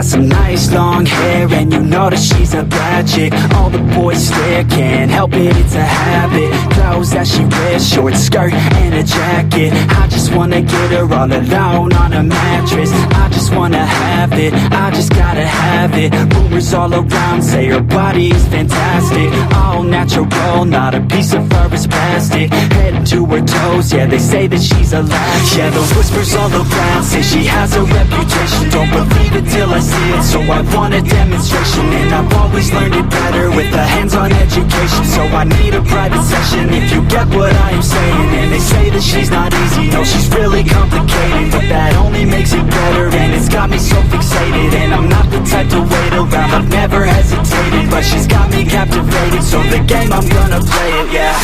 got some nice long hair, and you know that she's a bad chick. All the boys stare, can't help it, it's a habit. Clothes that she wears, short skirt and a jacket. I just wanna get her all alone on a mattress. I just wanna have it, I just gotta have it. Rumors all around say her body is fantastic. All natural, not a piece of fur is plastic. Head to her toes, yeah, they say that she's a latch. Yeah, the whispers all around say she has a reputation. Don't believe it till I see it, so I want a demonstration. And I've always learned it better with a hands-on education. So I need a private session if you get what I am saying. And they say that she's not easy, no, she's really complicated. But that only makes it better, and it's got me so fixated. And I'm not the type to wait around, I've never hesitated. But she's got me captivated, so the game, I'm gonna play it, yeah.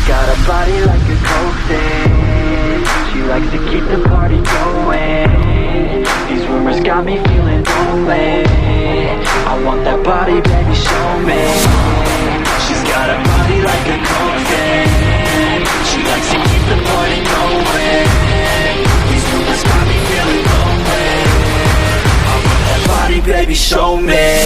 Got a body like a coke. She likes to keep the party going. These rumors got me feeling lonely. I want that body, baby, show me. She's got a body like a coke. She likes to keep the party going. These rumors got me feeling lonely. I want that body, baby, show me.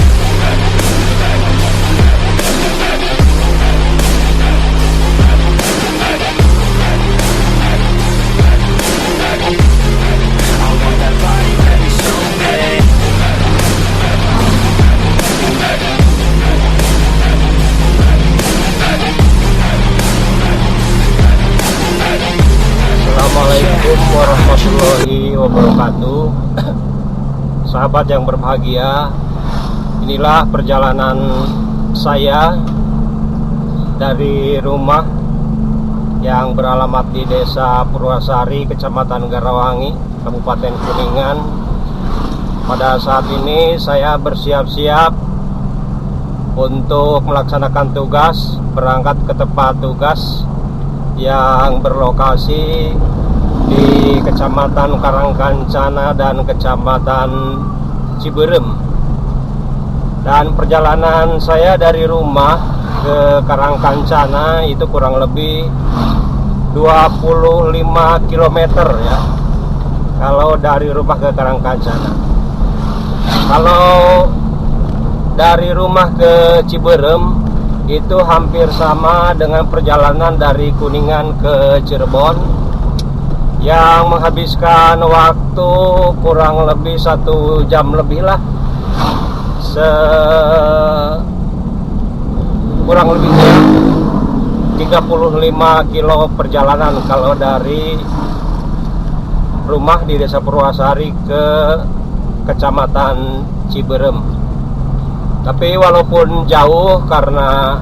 Assalamualaikum warahmatullahi wabarakatuh. Sahabat yang berbahagia, inilah perjalanan saya dari rumah yang beralamat di Desa Purwasari, Kecamatan Garawangi, Kabupaten Kuningan. Pada saat ini saya bersiap-siap untuk melaksanakan tugas, berangkat ke tempat tugas yang berlokasi di Kecamatan Karangkancana dan Kecamatan Ciberem. Dan perjalanan saya dari rumah ke Karangkancana itu kurang lebih 25 km ya, kalau dari rumah ke Karangkancana. Kalau dari rumah ke Ciberem itu hampir sama dengan perjalanan dari Kuningan ke Cirebon, yang menghabiskan waktu kurang lebih 1 jam lebih lah, kurang lebih 35 kilo perjalanan kalau dari rumah di Desa Purwasari ke Kecamatan Ciberem. Tapi walaupun jauh, karena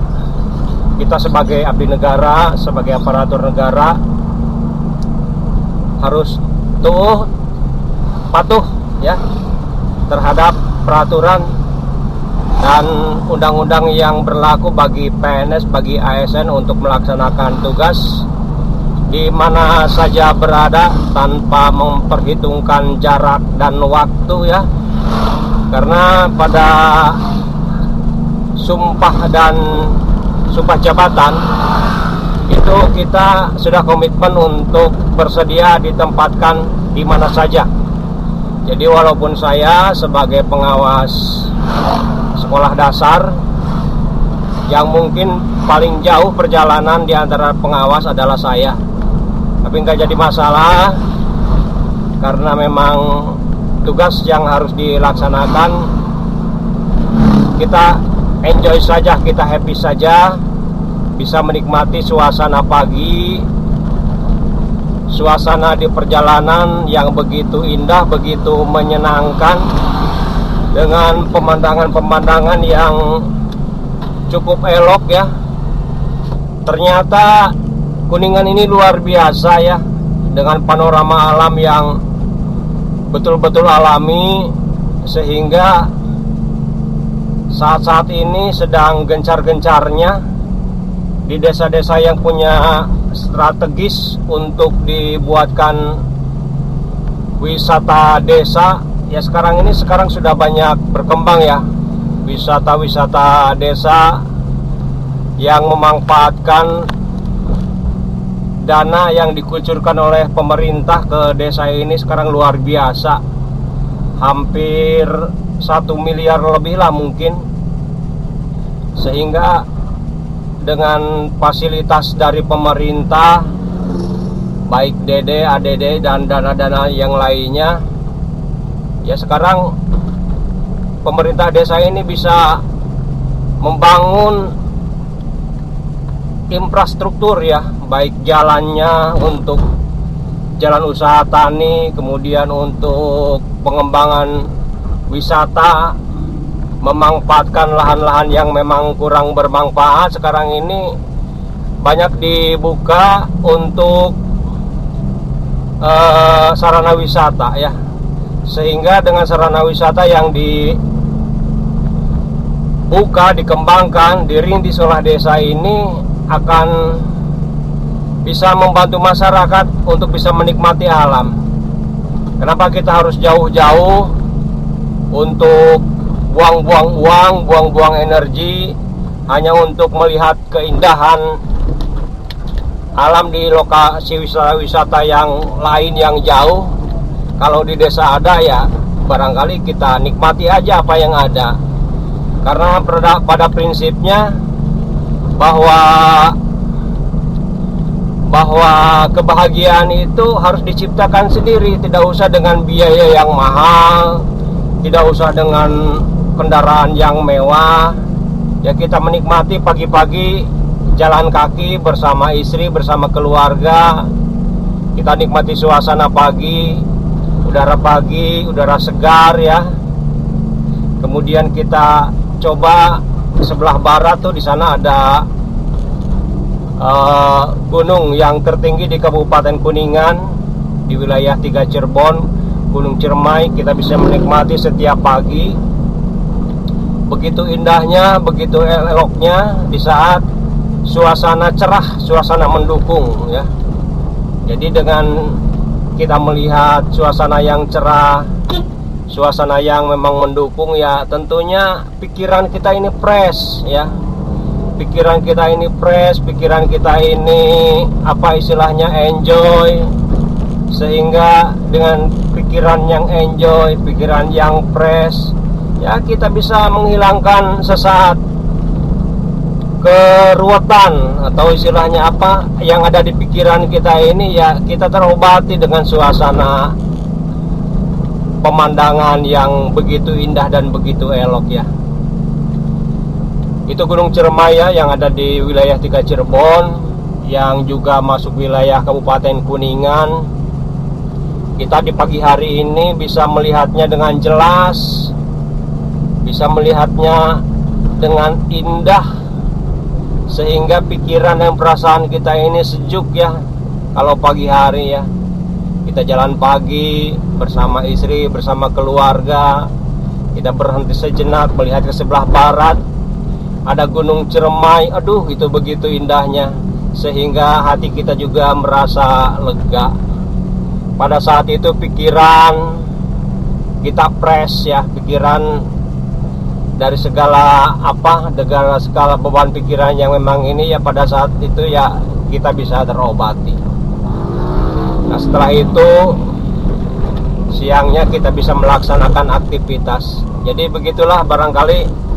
kita sebagai abdi negara, sebagai aparatur negara, harus patuh ya terhadap peraturan dan undang-undang yang berlaku bagi PNS, bagi ASN untuk melaksanakan tugas di mana saja berada tanpa memperhitungkan jarak dan waktu ya. Karena pada sumpah dan sumpah jabatan itu kita sudah komitmen untuk bersedia ditempatkan di mana saja. Jadi walaupun saya sebagai pengawas sekolah dasar yang mungkin paling jauh perjalanan di antara pengawas adalah saya, tapi nggak jadi masalah karena memang tugas yang harus dilaksanakan. Kita enjoy saja, kita happy saja, bisa menikmati suasana pagi, suasana di perjalanan yang begitu indah, begitu menyenangkan, dengan pemandangan-pemandangan yang cukup elok ya. Ternyata Kuningan ini luar biasa ya, dengan panorama alam yang betul-betul alami, sehingga saat-saat ini sedang gencar-gencarnya di desa-desa yang punya strategis untuk dibuatkan wisata desa. Ya sekarang sudah banyak berkembang ya wisata-wisata desa yang memanfaatkan dana yang dikucurkan oleh pemerintah ke desa ini sekarang luar biasa. hampir 1 miliar lebih lah mungkin. Sehingga dengan fasilitas dari pemerintah, baik DD, ADD dan dana-dana yang lainnya, ya sekarang pemerintah desa ini bisa membangun infrastruktur ya, baik jalannya untuk jalan usaha tani, kemudian untuk pengembangan wisata, memanfaatkan lahan-lahan yang memang kurang bermanfaat. Sekarang ini banyak dibuka untuk sarana wisata ya, sehingga dengan sarana wisata yang dibuka, dikembangkan, dirintis oleh desa ini akan bisa membantu masyarakat untuk bisa menikmati alam. Kenapa kita harus jauh-jauh untuk buang-buang uang, buang-buang energi hanya untuk melihat keindahan alam di lokasi wisata yang lain yang jauh? Kalau di desa ada ya barangkali kita nikmati aja apa yang ada. Karena pada prinsipnya bahwa kebahagiaan itu harus diciptakan sendiri, tidak usah dengan biaya yang mahal, tidak usah dengan kendaraan yang mewah. Ya kita menikmati pagi-pagi jalan kaki bersama istri, bersama keluarga. Kita nikmati suasana pagi, udara segar ya. Kemudian kita coba sebelah barat tuh, di sana ada gunung yang tertinggi di Kabupaten Kuningan, di wilayah 3 Cirebon, Gunung Ciremai. Kita bisa menikmati setiap pagi. Begitu indahnya, begitu eloknya di saat suasana cerah, suasana mendukung ya. Jadi dengan kita melihat suasana yang cerah, suasana yang memang mendukung ya, tentunya pikiran kita ini fresh ya. Pikiran kita ini fresh, pikiran kita ini apa istilahnya enjoy. Sehingga dengan pikiran yang enjoy, pikiran yang fresh, ya kita bisa menghilangkan sesaat keruwetan atau istilahnya apa yang ada di pikiran kita ini ya, kita terobati dengan suasana pemandangan yang begitu indah dan begitu elok ya. Itu Gunung Ciremai ya, yang ada di wilayah 3 Cirebon, yang juga masuk wilayah Kabupaten Kuningan. Kita di pagi hari ini bisa melihatnya dengan jelas, bisa melihatnya dengan indah, sehingga pikiran dan perasaan kita ini sejuk ya. Kalau pagi hari ya, kita jalan pagi bersama istri, bersama keluarga, kita berhenti sejenak melihat ke sebelah barat, ada Gunung Ciremai. Aduh, itu begitu indahnya, sehingga hati kita juga merasa lega. Pada saat itu pikiran kita fresh ya, pikiran dari segala beban pikiran yang memang ini ya, pada saat itu ya kita bisa terobati. Nah setelah itu siangnya kita bisa melaksanakan aktivitas. Jadi begitulah barangkali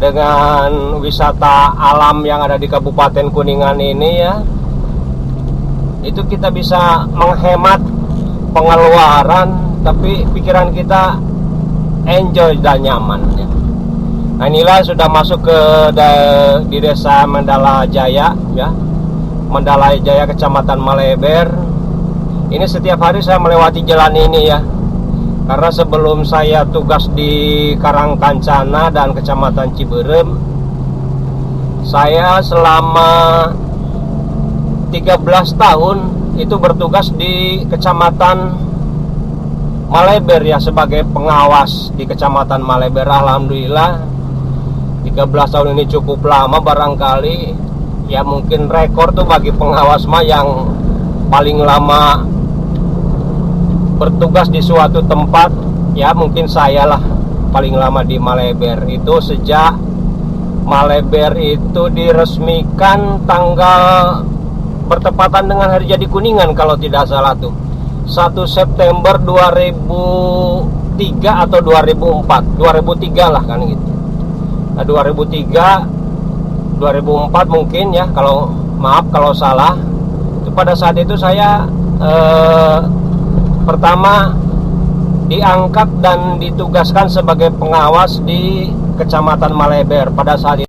dengan wisata alam yang ada di Kabupaten Kuningan ini ya, itu kita bisa menghemat pengeluaran, tapi pikiran kita enjoy dan nyaman ya. Nah inilah sudah masuk di desa Mandala Jaya ya, Mandala Jaya Kecamatan Maleber. Ini setiap hari saya melewati jalan ini ya, karena sebelum saya tugas di Karangkancana dan Kecamatan Ciberem, saya selama 13 tahun itu bertugas di Kecamatan Maleber ya, sebagai pengawas di Kecamatan Maleber. Alhamdulillah 13 tahun ini cukup lama barangkali ya, mungkin rekor tuh bagi pengawas mah yang paling lama bertugas di suatu tempat ya, mungkin saya lah paling lama di Maleber. Itu sejak Maleber itu diresmikan tanggal bertepatan dengan hari jadi Kuningan kalau tidak salah tuh, 1 September 2003 atau 2003 lah kan gitu. Nah 2004 mungkin ya, kalau maaf kalau salah. Itu pada saat itu saya pertama diangkat dan ditugaskan sebagai pengawas di Kecamatan Maleber pada saat itu.